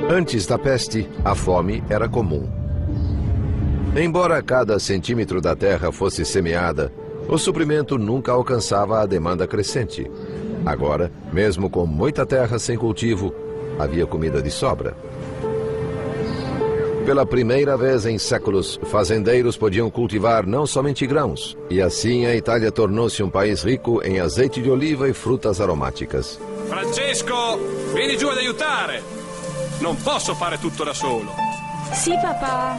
Antes da peste, a fome era comum. Embora cada centímetro da terra fosse semeada, o suprimento nunca alcançava a demanda crescente. Agora, mesmo com muita terra sem cultivo, havia comida de sobra. Pela primeira vez em séculos, fazendeiros podiam cultivar não somente grãos, e assim a Itália tornou-se um país rico em azeite de oliva e frutas aromáticas. Francesco, vieni giù ad aiutare! Non posso fare tutto da solo. Sì, papà.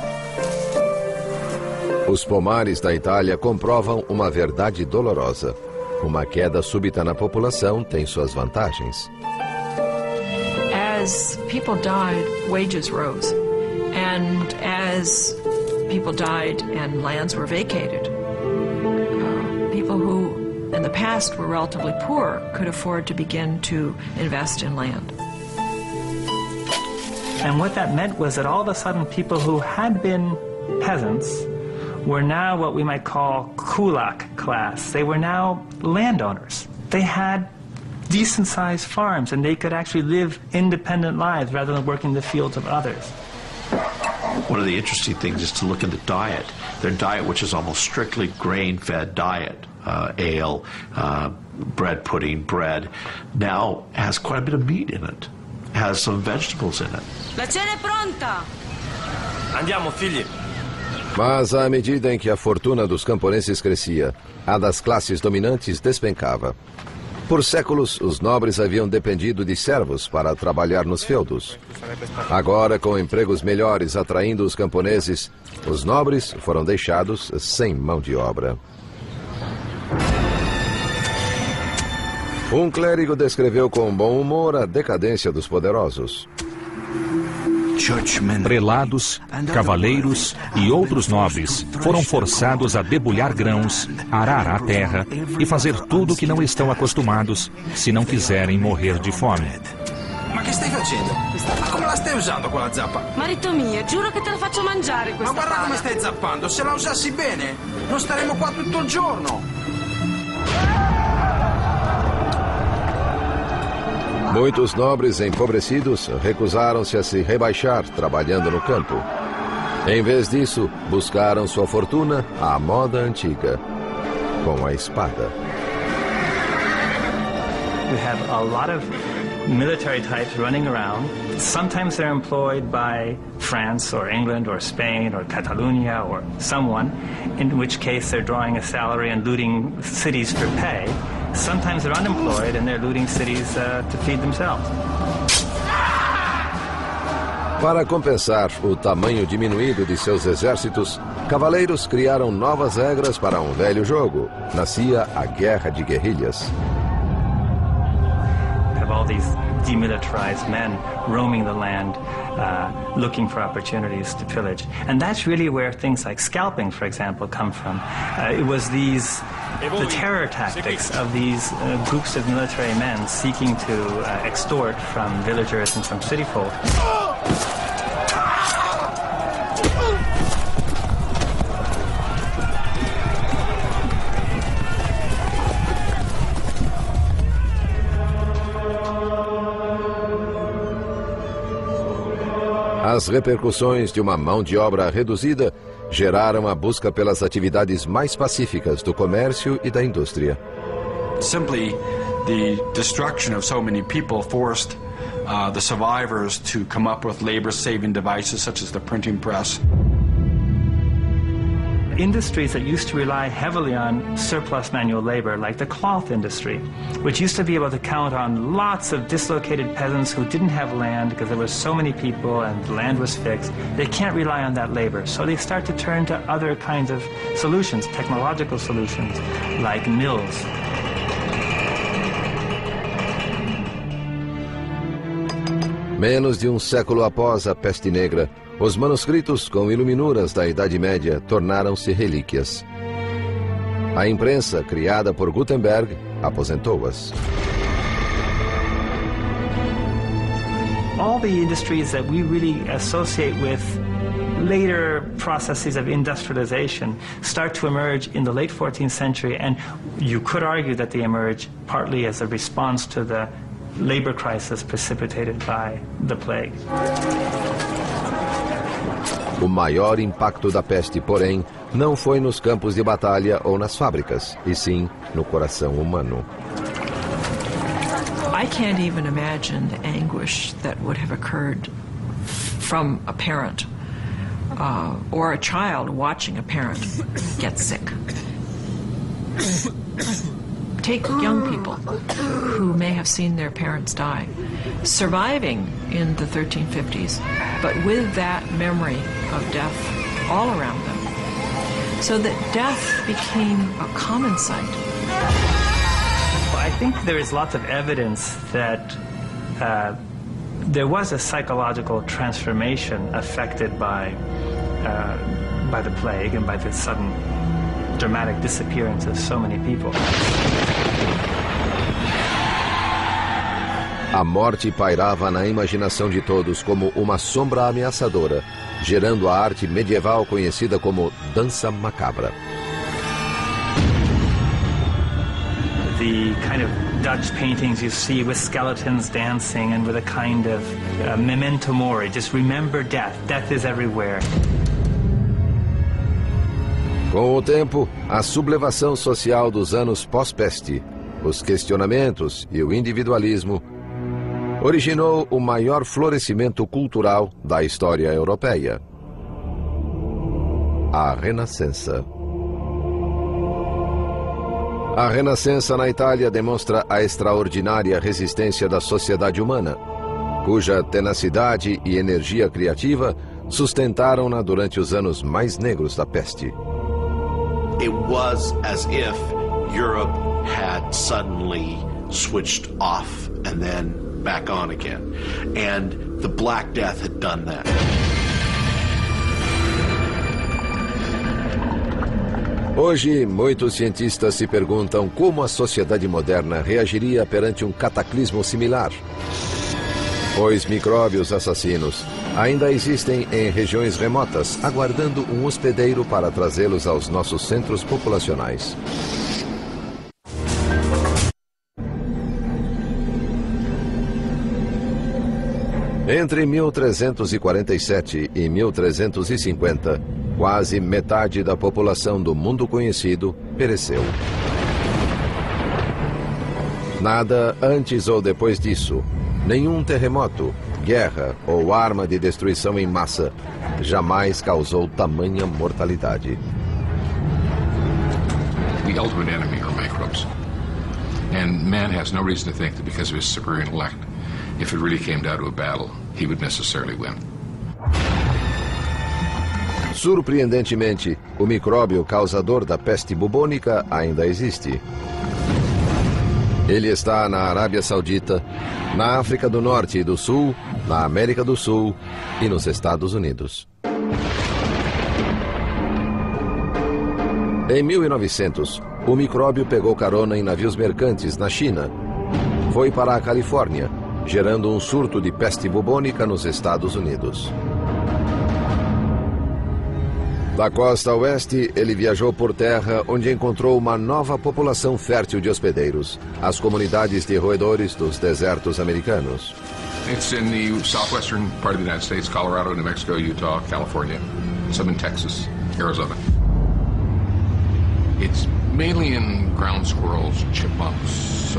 Os pomares da Itália comprovam uma verdade dolorosa. Uma queda súbita na população tem suas vantagens. As people died, wages rose. And as people died and lands were vacated, people who in the past were relatively poor could afford to begin to invest in land. And what that meant was that all of a sudden people who had been peasants were now what we might call kulak class. They were now landowners. They had decent-sized farms and they could actually live independent lives rather than working the fields of others. One of the interesting things is to look at the diet. Their diet, which is almost strictly grain-fed diet, ale, bread pudding, bread, now has quite a bit of meat in it, has some vegetables in it. La cena è pronta! Andiamo, figli. Mas à medida em que a fortuna dos camponeses crescia, a das classes dominantes despencava. Por séculos, os nobres haviam dependido de servos para trabalhar nos feudos. Agora, com empregos melhores atraindo os camponeses, os nobres foram deixados sem mão de obra. Um clérigo descreveu com bom humor a decadência dos poderosos. Prelados, cavaleiros e outros nobres foram forçados a debulhar grãos, arar a terra e fazer tudo o que não estão acostumados se não quiserem morrer de fome. Ma che stai facendo? Ma come la stai usando quella zappa? Marito mio, giuro che te la faccio mangiare questa Ma guarda pala. come stai zappando, se la usassi bene non staremo qua tutto il giorno. Muitos nobres empobrecidos recusaram-se a se rebaixar trabalhando no campo. Em vez disso, buscaram sua fortuna à moda antiga, com a espada. We have a lot of military types running around. Sometimes they're employed by France or England or Spain or Catalonia or someone, in which case they're drawing a salary and looting cities for pay. Sometimes they're unemployed and they're looting cities to feed themselves. Para compensar o tamanho diminuído de seus exércitos, cavaleiros criaram novas regras para um velho jogo. Nascia a Guerra de Guerrilhas. Have all these demilitarized men roaming the land, looking for opportunities to pillage. And that's really where things like scalping, for example, come from. It was the terror tactics of these groups of military men seeking to extort from villagers and from city folk. As repercussões de uma mão de obra reduzida geraram a busca pelas atividades mais pacíficas do comércio e da indústria. Simply, the destruction of so many people forced the survivors to come up with labor-saving devices such as the printing press. Industries that used to rely heavily on surplus manual labor, like the cloth industry, which used to be able to count on lots of dislocated peasants who didn't have land because there were so many people and the land was fixed, they can't rely on that labor. So they start to turn to other kinds of solutions, technological solutions, like mills. Menos de um século após a Peste Negra, os manuscritos com iluminuras da Idade Média tornaram-se relíquias. A imprensa, criada por Gutenberg, aposentou-as. All the industries that we really associate with later processes of industrialization start to emerge in the late 14th century, and you could argue that they emerge partly as a response to the labor crisis precipitated by the plague. O maior impacto da peste, porém, não foi nos campos de batalha ou nas fábricas, e sim no coração humano. I can't even imagine the anguish that would have occurred from a parent or a child watching a parent get sick. Take young people who may have seen their parents die, surviving in the 1350s, but with that memory of death all around them, so that death became a common sight. Well, I think there is lots of evidence that there was a psychological transformation affected by the plague and by the sudden dramatic disappearance of so many people. A morte pairava na imaginação de todos como uma sombra ameaçadora, gerando a arte medieval conhecida como dança macabra. The kind of Dutch paintings you see with skeletons dancing and with a kind of memento mori, just remember death. Death is everywhere. Com o tempo, a sublevação social dos anos pós-peste, os questionamentos e o individualismo originou o maior florescimento cultural da história europeia: a Renascença. A Renascença na Itália demonstra a extraordinária resistência da sociedade humana, cuja tenacidade e energia criativa sustentaram-na durante os anos mais negros da peste. It was as if Europe had suddenly switched off and then back on again. And the Black Death had done that. Hoje, muitos cientistas se perguntam como a sociedade moderna reagiria perante um cataclismo similar. Os micróbios assassinos ainda existem em regiões remotas, aguardando um hospedeiro para trazê-los aos nossos centros populacionais. Entre 1347 e 1350, quase metade da população do mundo conhecido pereceu. Nada antes ou depois disso, nenhum terremoto, guerra ou arma de destruição em massa jamais causou tamanha mortalidade. The ultimate enemy are microbes. And man has no reason to think that because of his superior intellect, if it really came down to a battle, he would necessarily win. Surpreendentemente, o micróbio causador da peste bubônica ainda existe. Ele está na Arábia Saudita, na África do Norte e do Sul, na América do Sul e nos Estados Unidos. Em 1900, o micróbio pegou carona em navios mercantes na China. Foi para a Califórnia, gerando um surto de peste bubônica nos Estados Unidos. Da costa oeste, ele viajou por terra, onde encontrou uma nova população fértil de hospedeiros, as comunidades de roedores dos desertos americanos. It's in the southwestern part of the United States, Colorado, New Mexico, Utah, California, some in Texas, Arizona. It's mainly in ground squirrels, chipmunks,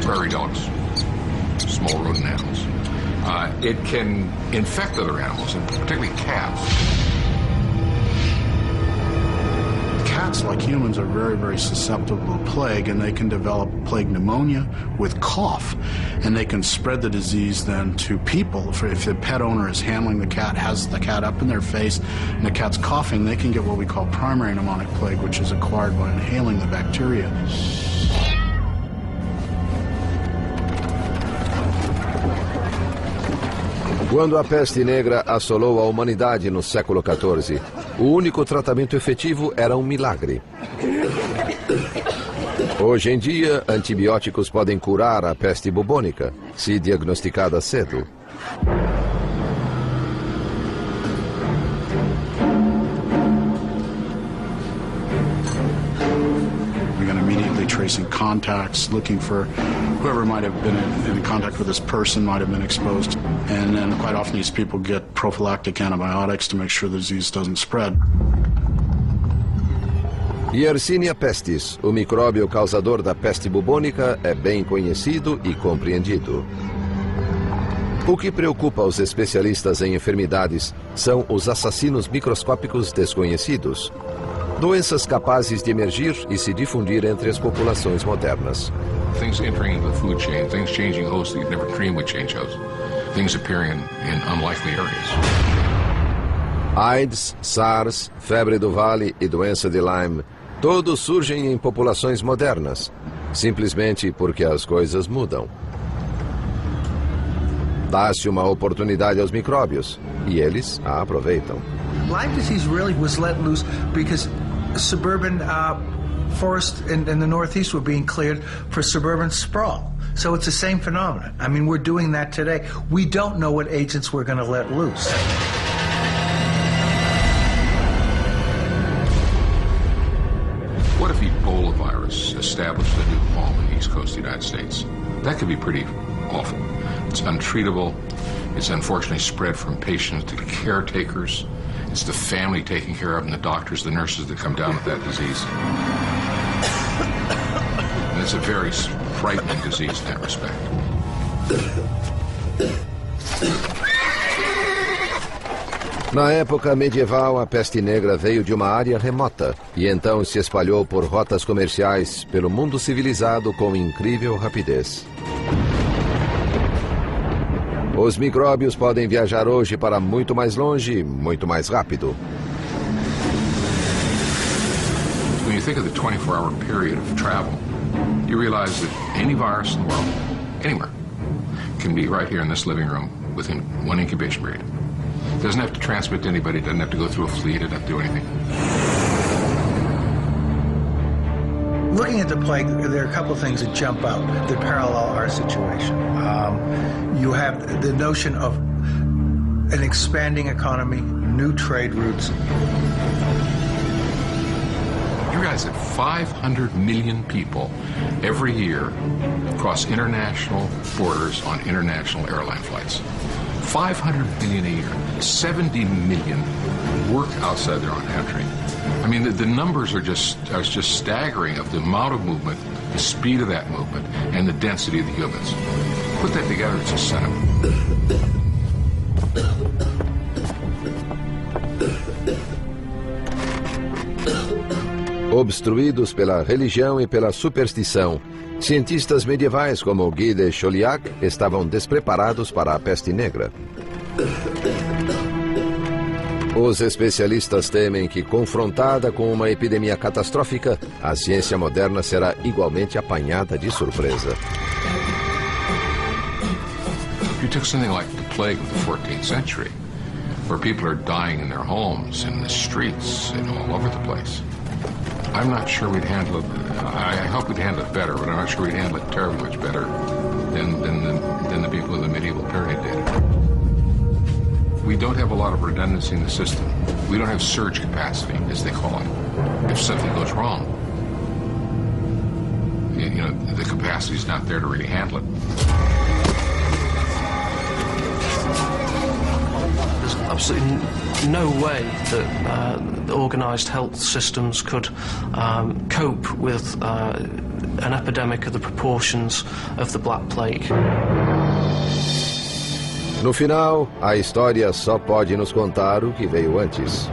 prairie dogs, small rodent animals. It can infect other animals, and particularly cats. Cats, like humans, are very, very susceptible to plague, and they can develop plague pneumonia with cough, and they can spread the disease then to people. If the pet owner is handling the cat, has the cat up in their face, and the cat's coughing, they can get what we call primary pneumonic plague, which is acquired by inhaling the bacteria. Quando a peste negra assolou a humanidade no século XIV, o único tratamento efetivo era um milagre. Hoje em dia, antibióticos podem curar a peste bubônica, se diagnosticada cedo. tracing contacts, looking for whoever might have been in contact with this person might have been exposed. And then quite often these people get prophylactic antibiotics to make sure the disease doesn't spread. Yersinia pestis, o micróbio causador da peste bubônica, é bem conhecido e compreendido. O que preocupa os especialistas em enfermidades são os assassinos microscópicos desconhecidos. Doenças capazes de emergir e se difundir entre as populações modernas. Things entering into the food chain, things changing hosts that you'd never dream would change hosts. Things appearing in unlikely areas. AIDS, SARS, febre do Vale e doença de Lyme, todos surgem em populações modernas, simplesmente porque as coisas mudam. Dá-se uma oportunidade aos micróbios e eles a aproveitam. Lyme disease really was let loose because suburban forests in the Northeast were being cleared for suburban sprawl. So it's the same phenomenon. I mean, we're doing that today. We don't know what agents we're going to let loose. What if Ebola virus established a new home in the East Coast of the United States? That could be pretty awful. It's untreatable. It's unfortunately spread from patients to caretakers. It's the family taking care of them, the doctors, the nurses that come down with that disease. And it's a very frightening disease in that respect. Na época medieval, a peste negra veio de uma área remota e então se espalhou por rotas comerciais pelo mundo civilizado com incrível rapidez. Os micróbios podem viajar hoje para muito mais longe, muito mais rápido. When you think of the 24-hour period of travel, you realize that any virus in the world, anywhere, can be right here in this living room within one incubation period. It doesn't have to transmit to anybody, it doesn't have to go through a fleet, it doesn't have to do anything. Looking at the plague, there are a couple of things that jump out that parallel our situation. You have the notion of an expanding economy, new trade routes. You realize that 500 million people every year cross international borders on international airline flights. 500 million a year. 70 million work outside their own country. I mean, the numbers are just staggering of the amount of movement, the speed of that movement, and the density of the humans. Put that together, it's a setup. Obstruídos pela religião e pela superstição, cientistas medievais como Guy de Chauliac estavam despreparados para a peste negra. Os especialistas temem que, confrontada com uma epidemia catastrófica, a ciência moderna será igualmente apanhada de surpresa. If you took something like the plague of the 14th century, where people are dying in their homes, in the streets, and all over the place, I'm not sure we'd handle it. I hope we'd handle it better, but I'm not sure we'd handle it terribly much better than the people of the medieval period did. We don't have a lot of redundancy in the system. We don't have surge capacity, as they call it. If something goes wrong, you know, the capacity is not there to really handle it. There's absolutely no way that organised health systems could cope with an epidemic of the proportions of the Black Plague. No final, a história só pode nos contar o que veio antes.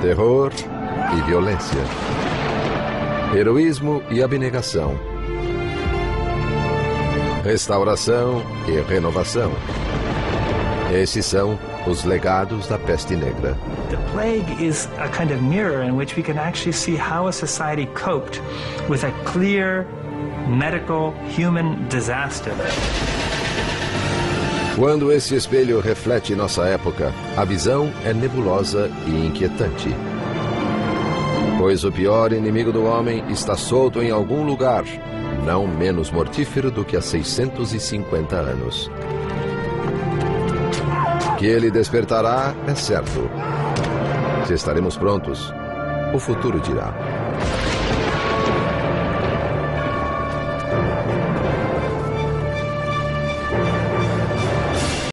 Terror e violência. Heroísmo e abnegação. Restauração e renovação. Esses são os legados da peste negra. The plague is a kind of mirror in which we can actually see how a society coped with a clear medical human disaster. Quando esse espelho reflete nossa época, a visão é nebulosa e inquietante. Pois o pior inimigo do homem está solto em algum lugar, não menos mortífero do que há 650 anos. Que ele despertará é certo. Se estaremos prontos, o futuro dirá.